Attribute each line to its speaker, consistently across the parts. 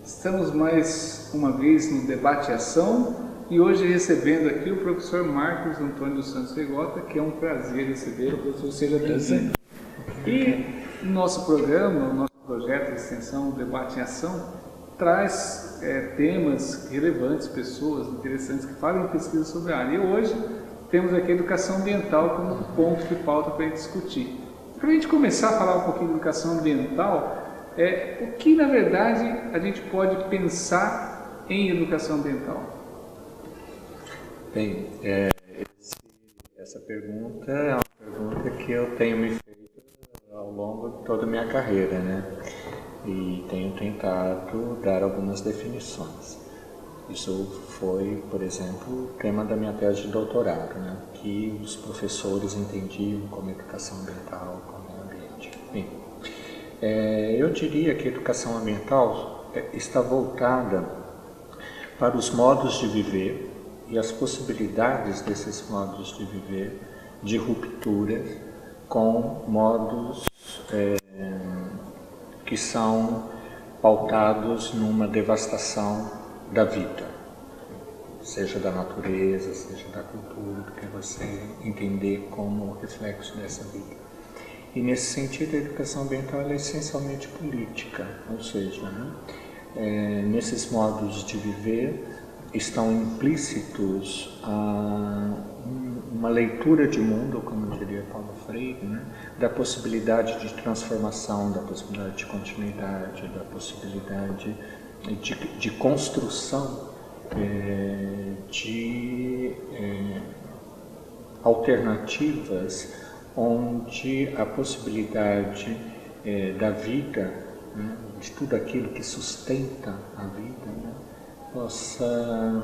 Speaker 1: Estamos mais uma vez no Debate e Ação e hoje recebendo aqui o professor Marcos Antônio dos Santos Fegota, que é um prazer recebê-lo. Professor, seja bem-vindo. E nosso programa, o nosso projeto de extensão Debate em Ação, traz temas relevantes, pessoas interessantes que fazem pesquisa sobre a área. E hoje temos aqui a educação ambiental como ponto que falta para a gente discutir. Para a gente começar a falar um pouquinho de educação ambiental, o que na verdade a gente pode pensar em educação ambiental?
Speaker 2: Bem, essa pergunta é uma pergunta que eu tenho me feito ao longo de toda a minha carreira, né? E tenho tentado dar algumas definições. Isso foi, por exemplo, o tema da minha tese de doutorado, né? Que os professores entendiam como educação ambiental, como meio ambiente. Bem, eu diria que a educação ambiental está voltada para os modos de viver e as possibilidades desses modos de viver, de ruptura com modos que são pautados numa devastação da vida, seja da natureza, seja da cultura, do que você entender como reflexo dessa vida. E nesse sentido, a educação ambiental é essencialmente política, ou seja, nesses modos de viver estão implícitos uma leitura de mundo, como diria Paulo Freire, né? Da possibilidade de transformação, da possibilidade de continuidade, da possibilidade de construção de alternativas onde a possibilidade da vida, né, de tudo aquilo que sustenta a vida, né, possa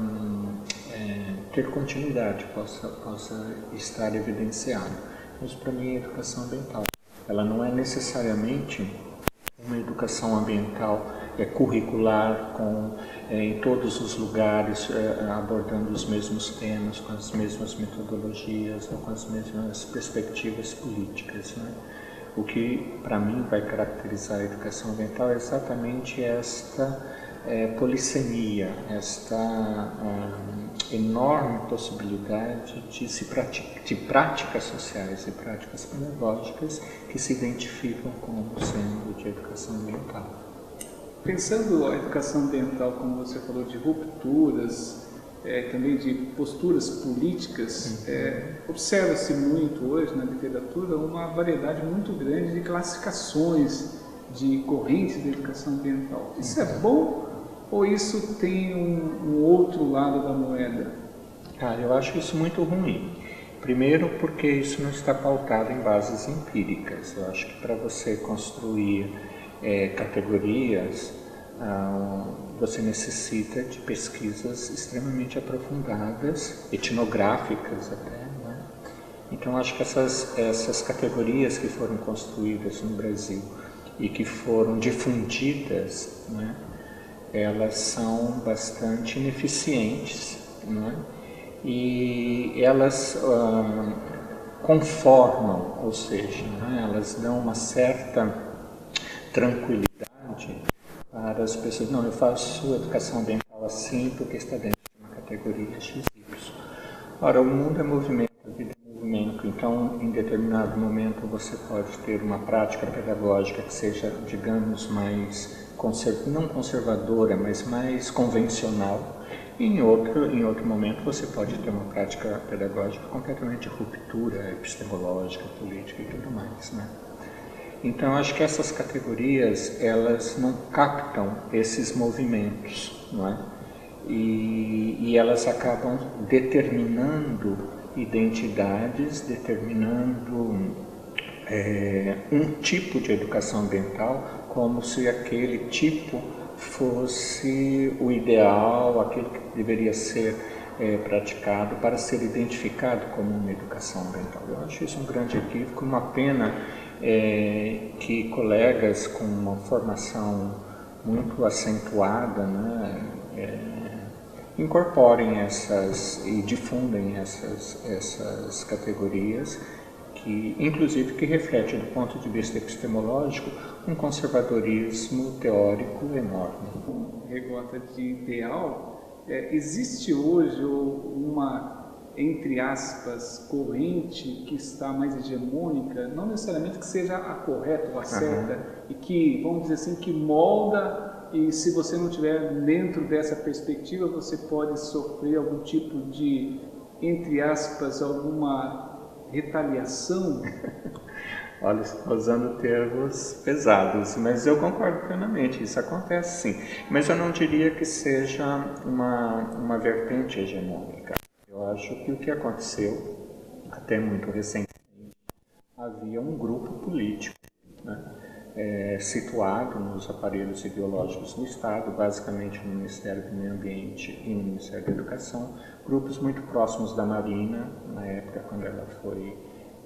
Speaker 2: ter continuidade, possa estar evidenciado. Isso para mim é educação ambiental. Ela não é necessariamente uma educação ambiental curricular, em todos os lugares, abordando os mesmos temas, com as mesmas metodologias, ou com as mesmas perspectivas políticas, né? O que, para mim, vai caracterizar a educação ambiental é exatamente esta polissemia, esta enorme possibilidade de práticas sociais e práticas pedagógicas que se identificam como sendo de educação ambiental.
Speaker 1: Pensando a educação ambiental, como você falou, de rupturas, também de posturas políticas, observa-se muito hoje na literatura uma variedade muito grande de classificações de correntes da educação ambiental. Isso é bom ou isso tem um outro lado da moeda?
Speaker 2: Eu acho isso muito ruim. Primeiro porque isso não está pautado em bases empíricas. Eu acho que para você construir categorias, você necessita de pesquisas extremamente aprofundadas, etnográficas até, né? Então acho que essas categorias que foram construídas no Brasil e que foram difundidas, né, elas são bastante ineficientes, né? E elas conformam, ou seja, né, elas dão uma certa tranquilidade para as pessoas. Não, eu faço educação ambiental assim porque está dentro de uma categoria X. Ora, o mundo é movimento, a vida é movimento, então em determinado momento você pode ter uma prática pedagógica que seja, digamos, mais não conservadora, mas mais convencional. E em outro momento você pode ter uma prática pedagógica completamente de ruptura epistemológica, política e tudo mais, né? Então, acho que essas categorias, elas não captam esses movimentos, não é? E elas acabam determinando identidades, determinando um tipo de educação ambiental, como se aquele tipo fosse o ideal, aquilo que deveria ser praticado para ser identificado como uma educação ambiental. Eu acho isso um grande equívoco, uma pena que colegas com uma formação muito acentuada, né, incorporem e difundem essas categorias, que, inclusive, que reflete, do ponto de vista epistemológico, um conservadorismo teórico enorme.
Speaker 1: Regota, de ideal, existe hoje uma, entre aspas, corrente que está mais hegemônica, não necessariamente que seja a correta ou a certa, e que, vamos dizer assim, que molda, e se você não estiver dentro dessa perspectiva, você pode sofrer algum tipo de, entre aspas, alguma retaliação?
Speaker 2: Olha, estou usando termos pesados, mas eu concordo plenamente, isso acontece sim. Mas eu não diria que seja uma vertente hegemônica. Eu acho que o que aconteceu, até muito recentemente, havia um grupo político, né, situado nos aparelhos ideológicos do Estado, basicamente no Ministério do Meio Ambiente e no Ministério da Educação, grupos muito próximos da Marina, na época quando ela foi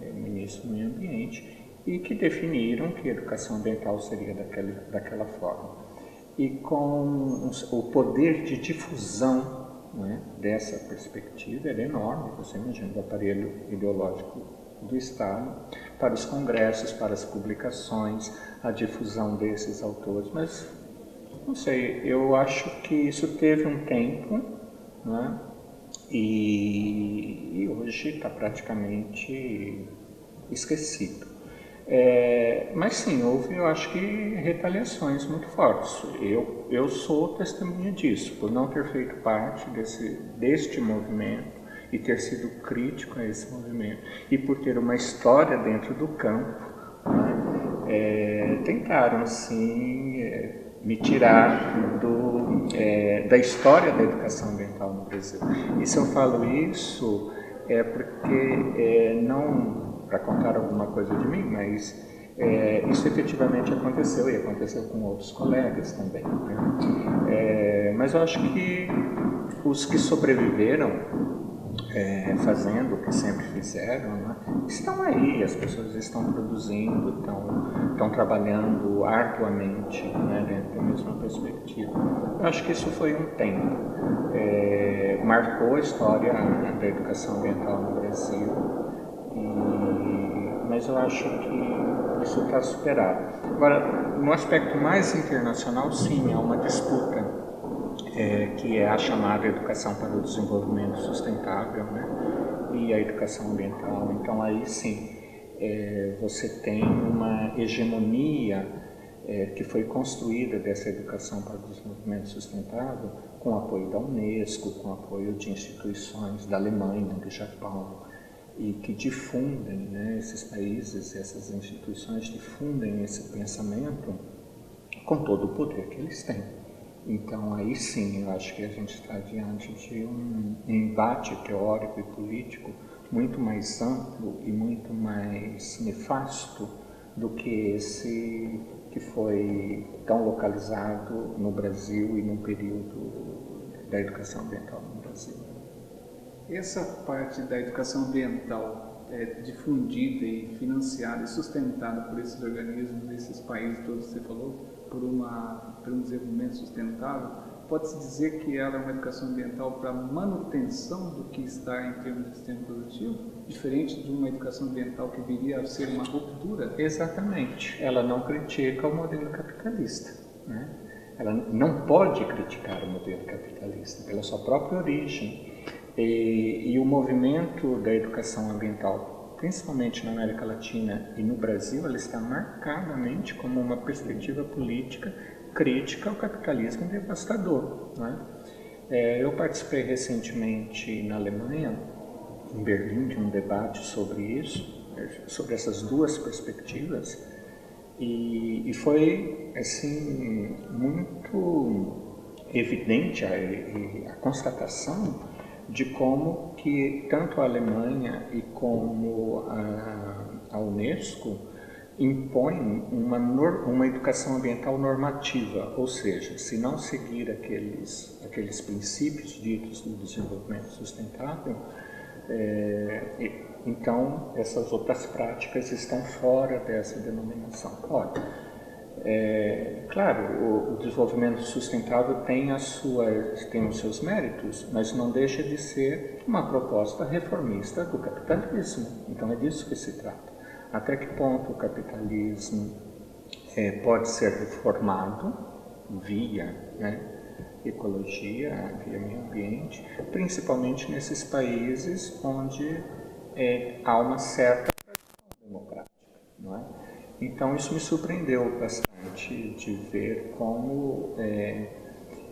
Speaker 2: ministro do Meio Ambiente, e que definiram que a educação ambiental seria daquela forma. E com o poder de difusão, né, dessa perspectiva era enorme, você imagina, do aparelho ideológico do Estado, para os congressos, para as publicações, a difusão desses autores. Mas, não sei, eu acho que isso teve um tempo, né, e hoje está praticamente esquecido. Mas sim, houve, eu acho que, retaliações muito fortes. Eu sou testemunha disso, por não ter feito parte deste movimento e ter sido crítico a esse movimento, e por ter uma história dentro do campo, né, tentaram sim me tirar da história da educação ambiental no Brasil. E se eu falo isso é porque não para contar alguma coisa de mim, mas isso efetivamente aconteceu e aconteceu com outros colegas também, né? Mas eu acho que os que sobreviveram fazendo o que sempre fizeram, né, estão aí, as pessoas estão produzindo, estão trabalhando arduamente, né, dentro da mesma perspectiva. Eu acho que isso foi um tempo, marcou a história da educação ambiental no Brasil, mas eu acho que isso está superado. Agora, no aspecto mais internacional, sim, há uma disputa, que é a chamada educação para o desenvolvimento sustentável, né, e a educação ambiental. Então, aí sim, você tem uma hegemonia que foi construída dessa educação para o desenvolvimento sustentável com o apoio da Unesco, com o apoio de instituições da Alemanha, do Japão, e que difundem, né, esses países, essas instituições difundem esse pensamento com todo o poder que eles têm. Então, aí sim, eu acho que a gente está diante de um embate teórico e político muito mais amplo e muito mais nefasto do que esse que foi tão localizado no Brasil e no período da educação ambiental no Brasil.
Speaker 1: Essa parte da educação ambiental difundida e financiada e sustentada por esses organismos, desses países todos que você falou, por um desenvolvimento sustentável, pode-se dizer que ela é uma educação ambiental para manutenção do que está em termos de sistema produtivo, diferente de uma educação ambiental que viria a ser uma ruptura?
Speaker 2: Exatamente. Ela não critica o modelo capitalista, né? Ela não pode criticar o modelo capitalista pela sua própria origem. E o movimento da educação ambiental, principalmente na América Latina e no Brasil, ela está marcadamente como uma perspectiva política crítica ao capitalismo devastador, né? Eu participei recentemente na Alemanha, em Berlim, de um debate sobre isso, sobre essas duas perspectivas, e foi assim muito evidente a constatação de como que tanto a Alemanha e como a Unesco impõem uma educação ambiental normativa, ou seja, se não seguir aqueles princípios ditos do desenvolvimento sustentável, então essas outras práticas estão fora dessa denominação. Olha, claro, o desenvolvimento sustentável tem os seus méritos, mas não deixa de ser uma proposta reformista do capitalismo. Então é disso que se trata. Até que ponto o capitalismo pode ser reformado via, né, ecologia, via meio ambiente, principalmente nesses países onde há uma certa tradição democrática, não é? Então isso me surpreendeu bastante de ver como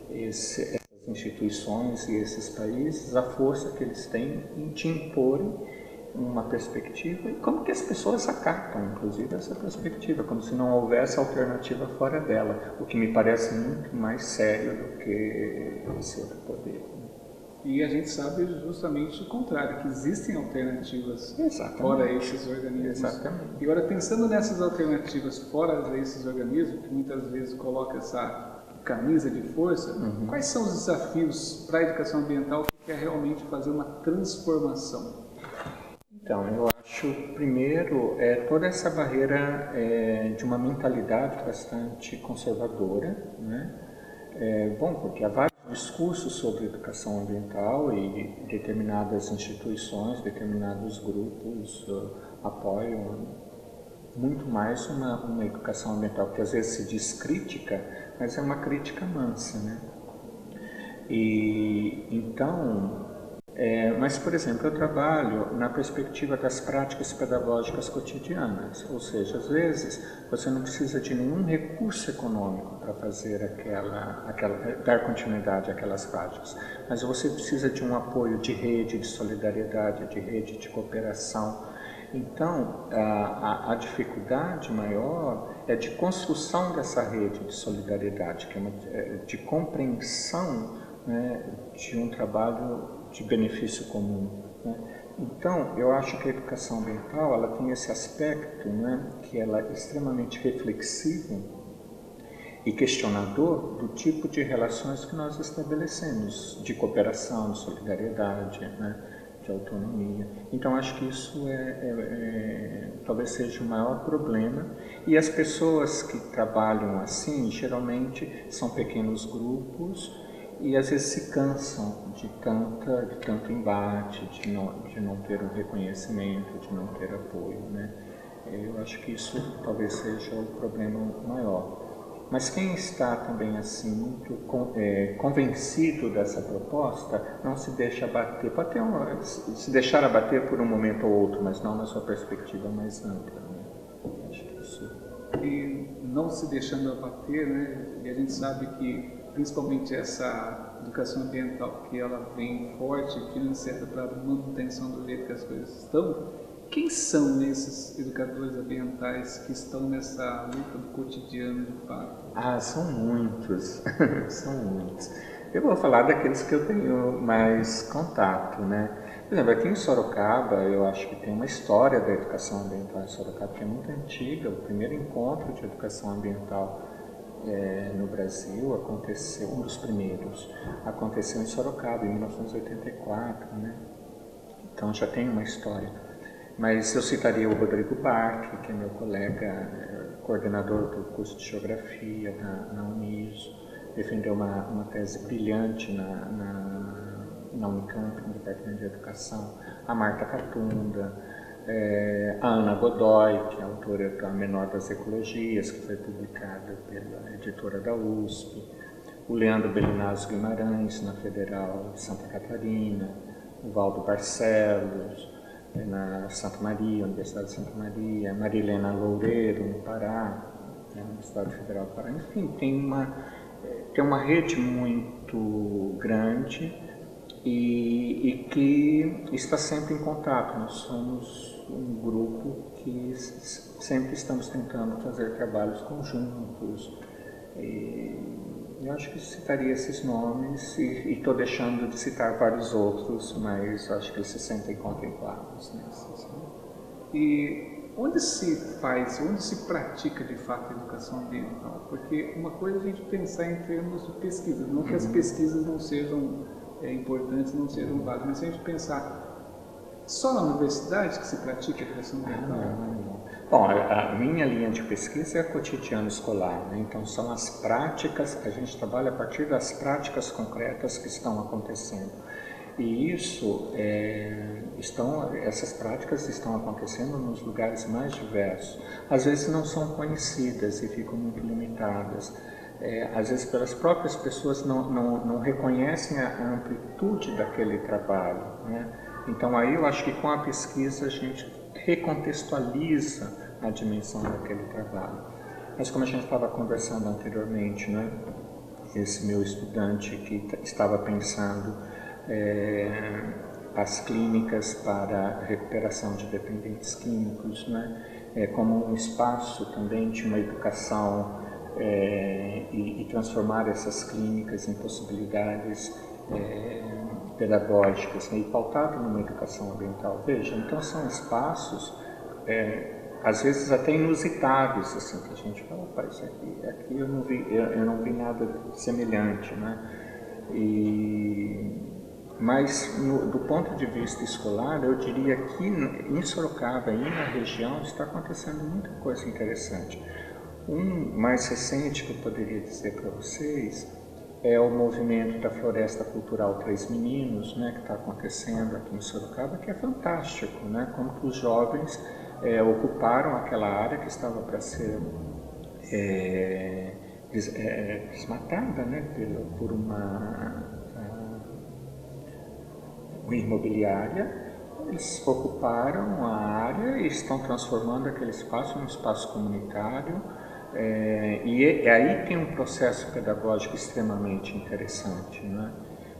Speaker 2: essas instituições e esses países, a força que eles têm em te imporem uma perspectiva e como que as pessoas acatam, inclusive, essa perspectiva, como se não houvesse alternativa fora dela, o que me parece muito mais sério do que esse outro poder.
Speaker 1: E a gente sabe justamente o contrário, que existem alternativas
Speaker 2: Exatamente.
Speaker 1: fora esses organismos.
Speaker 2: Exatamente.
Speaker 1: E agora, pensando nessas alternativas fora esses organismos, que muitas vezes coloca essa camisa de força, quais são os desafios para a educação ambiental que quer realmente fazer uma transformação?
Speaker 2: Então, eu acho, primeiro, toda essa barreira de uma mentalidade bastante conservadora, né? Bom, porque há vários discursos sobre educação ambiental e determinadas instituições, determinados grupos apoiam muito mais uma educação ambiental, que às vezes se diz crítica, mas é uma crítica mansa, né? E então... mas, por exemplo, eu trabalho na perspectiva das práticas pedagógicas cotidianas, ou seja, às vezes você não precisa de nenhum recurso econômico para fazer dar continuidade àquelas práticas, mas você precisa de um apoio de rede de solidariedade, de rede de cooperação. Então, a dificuldade maior é de construção dessa rede de solidariedade, que é de compreensão, né, de um trabalho de benefício comum, né? Então, eu acho que a educação ambiental ela tem esse aspecto, né, que ela é extremamente reflexivo e questionador do tipo de relações que nós estabelecemos, de cooperação, de solidariedade, né, de autonomia. Então, acho que isso talvez seja o maior problema. E as pessoas que trabalham assim, geralmente são pequenos grupos, e às vezes se cansam de tanto embate, de não ter um reconhecimento, de não ter apoio, né? Eu acho que isso talvez seja o problema maior. Mas quem está também assim muito convencido dessa proposta, não se deixa abater, pode se deixar abater por um momento ou outro, mas não na sua perspectiva mais ampla, né? Acho que isso...
Speaker 1: E não se deixando abater, né? E a gente sabe que principalmente essa educação ambiental, que ela vem forte, financiada para a manutenção do jeito que as coisas estão. Quem são esses educadores ambientais que estão nessa luta do cotidiano de fato?
Speaker 2: São muitos, são muitos. Eu vou falar daqueles que eu tenho mais contato, né? Por exemplo, aqui em Sorocaba, eu acho que tem uma história da educação ambiental em Sorocaba que é muito antiga. O primeiro encontro de educação ambiental no Brasil aconteceu, um dos primeiros, aconteceu em Sorocaba, em 1984, né? Então já tem uma história. Mas eu citaria o Rodrigo Barque, que é meu colega, coordenador do curso de Geografia na Uniso, defendeu uma tese brilhante na Unicamp, no Departamento de Educação, a Marta Catunda, a Ana Godoy, que é autora da Menor das Ecologias, que foi publicada pela editora da USP, o Leandro Belinazzo Guimarães, na Federal de Santa Catarina, o Valdo Barcelos, na Santa Maria, Universidade de Santa Maria, Marilena Loureiro, no Pará, na Universidade Federal do Pará. Enfim, tem uma rede muito grande e que está sempre em contato. Nós somos um grupo que sempre estamos tentando fazer trabalhos conjuntos. Eu acho que citaria esses nomes e estou deixando de citar vários outros, mas acho que eles se sentem contemplados nesses.
Speaker 1: E onde se pratica de fato a educação ambiental? Porque uma coisa é a gente pensar em termos de pesquisa, não que as pesquisas não sejam importantes, não sejam válidas, mas se a gente pensar só na universidade que se pratica a educação ambiental?
Speaker 2: Não. Bom, a minha linha de pesquisa é cotidiano escolar, né? Então são as práticas, a gente trabalha a partir das práticas concretas que estão acontecendo. E essas práticas estão acontecendo nos lugares mais diversos. Às vezes não são conhecidas e ficam muito limitadas. às vezes pelas próprias pessoas não reconhecem a amplitude daquele trabalho, né? Então aí eu acho que com a pesquisa a gente recontextualiza a dimensão daquele trabalho. Mas como a gente estava conversando anteriormente, né? Esse meu estudante que estava pensando as clínicas para recuperação de dependentes químicos, né? Como um espaço também de uma educação e transformar essas clínicas em possibilidades pedagógicas, né? E pautado numa educação ambiental. Veja, então são espaços às vezes até inusitados, assim, que a gente fala, isso aqui eu não vi nada semelhante, né? Mas do ponto de vista escolar, eu diria que em Sorocaba e na região está acontecendo muita coisa interessante. Um mais recente que eu poderia dizer para vocês é o movimento da Floresta Cultural Três Meninos, né, que está acontecendo aqui em Sorocaba, que é fantástico, né? Como que os jovens ocuparam aquela área que estava para ser desmatada, né, por uma imobiliária. Eles ocuparam a área e estão transformando aquele espaço em um espaço comunitário, e aí tem um processo pedagógico extremamente interessante, né?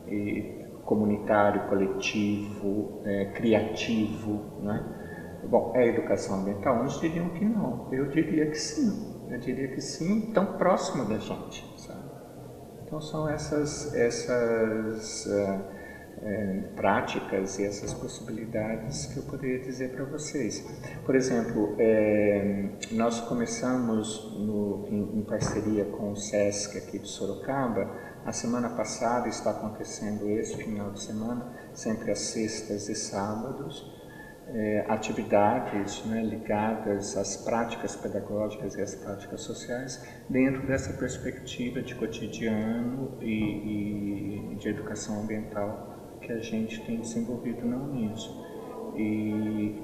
Speaker 2: E comunitário, coletivo, criativo, né? Bom, é educação ambiental? Uns diriam que não, eu diria que sim. Eu diria que sim, tão próximo da gente, sabe? Então são essas práticas e essas possibilidades que eu poderia dizer para vocês. Por exemplo, nós começamos em parceria com o SESC aqui de Sorocaba. A semana passada está acontecendo esse final de semana, sempre às sextas e sábados, atividades, né, ligadas às práticas pedagógicas e às práticas sociais dentro dessa perspectiva de cotidiano e de educação ambiental que a gente tem desenvolvido na Uniso.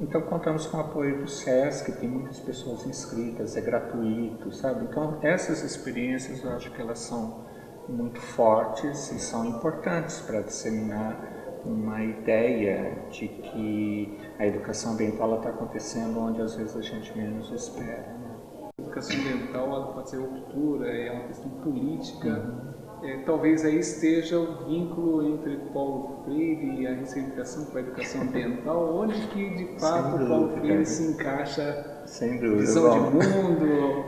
Speaker 2: Então contamos com o apoio do SESC, tem muitas pessoas inscritas, é gratuito, sabe? Então essas experiências eu acho que elas são muito fortes e são importantes para disseminar uma ideia de que a educação ambiental está acontecendo onde às vezes a gente menos espera, né?
Speaker 1: A educação ambiental ela pode ser ruptura, é uma questão política. Talvez aí esteja o vínculo entre Paulo Freire e a ressignificação com a educação ambiental, onde que de fato o Paulo Freire se encaixa,
Speaker 2: sem dúvida,
Speaker 1: visão de mundo.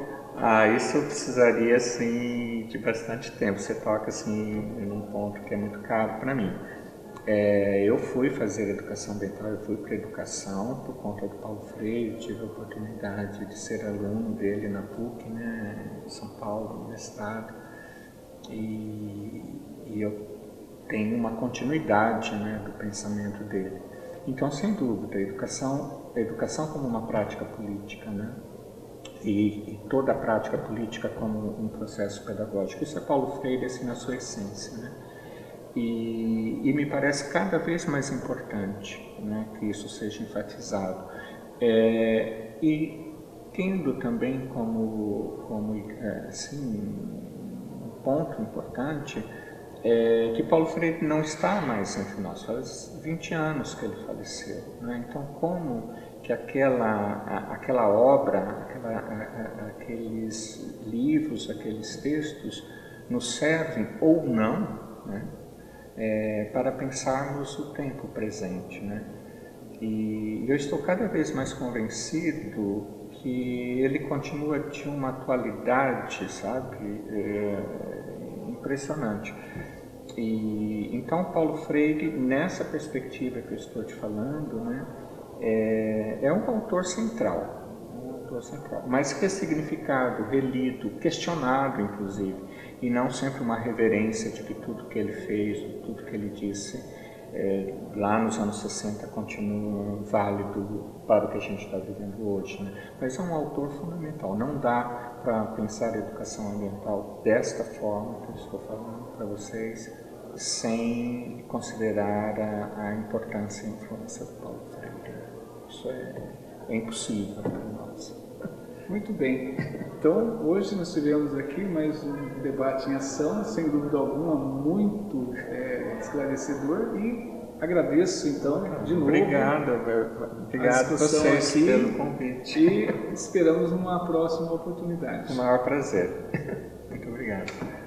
Speaker 2: Isso precisaria assim de bastante tempo. Você toca assim num ponto que é muito caro para mim. Eu fui fazer educação ambiental, eu fui para educação por conta do Paulo Freire, tive a oportunidade de ser aluno dele na PUC, né, em São Paulo, universidade, e eu tenho uma continuidade, né, do pensamento dele. Então, sem dúvida, a educação como uma prática política, né, e toda a prática política como um processo pedagógico, isso é Paulo Freire assim na sua essência, né? E me parece cada vez mais importante, né, que isso seja enfatizado. E tendo também como assim, um ponto importante que Paulo Freire não está mais entre nós, faz 20 anos que ele faleceu, né? Então como que aquela obra, aqueles livros, aqueles textos nos servem ou não, né? Para pensarmos o tempo presente, né? E eu estou cada vez mais convencido que ele continua de uma atualidade, sabe, impressionante. E então Paulo Freire, nessa perspectiva que eu estou te falando, né, é um autor central, mas ressignificado, relido, questionado inclusive, e não sempre uma reverência de que tudo que ele fez, tudo que ele disse lá nos anos 60 continua válido para o que a gente está vivendo hoje, né? Mas é um autor fundamental, não dá para pensar a educação ambiental desta forma que eu estou falando para vocês, sem considerar a importância e a influência do Paulo Freire. Isso é impossível para nós.
Speaker 1: Muito bem. Então, hoje nós tivemos aqui mais um debate em ação, sem dúvida alguma, muito esclarecedor, e agradeço, então, de novo.
Speaker 2: Obrigado a vocês
Speaker 1: aqui,
Speaker 2: pelo convite.
Speaker 1: E esperamos uma próxima oportunidade.
Speaker 2: O maior prazer. Muito obrigado.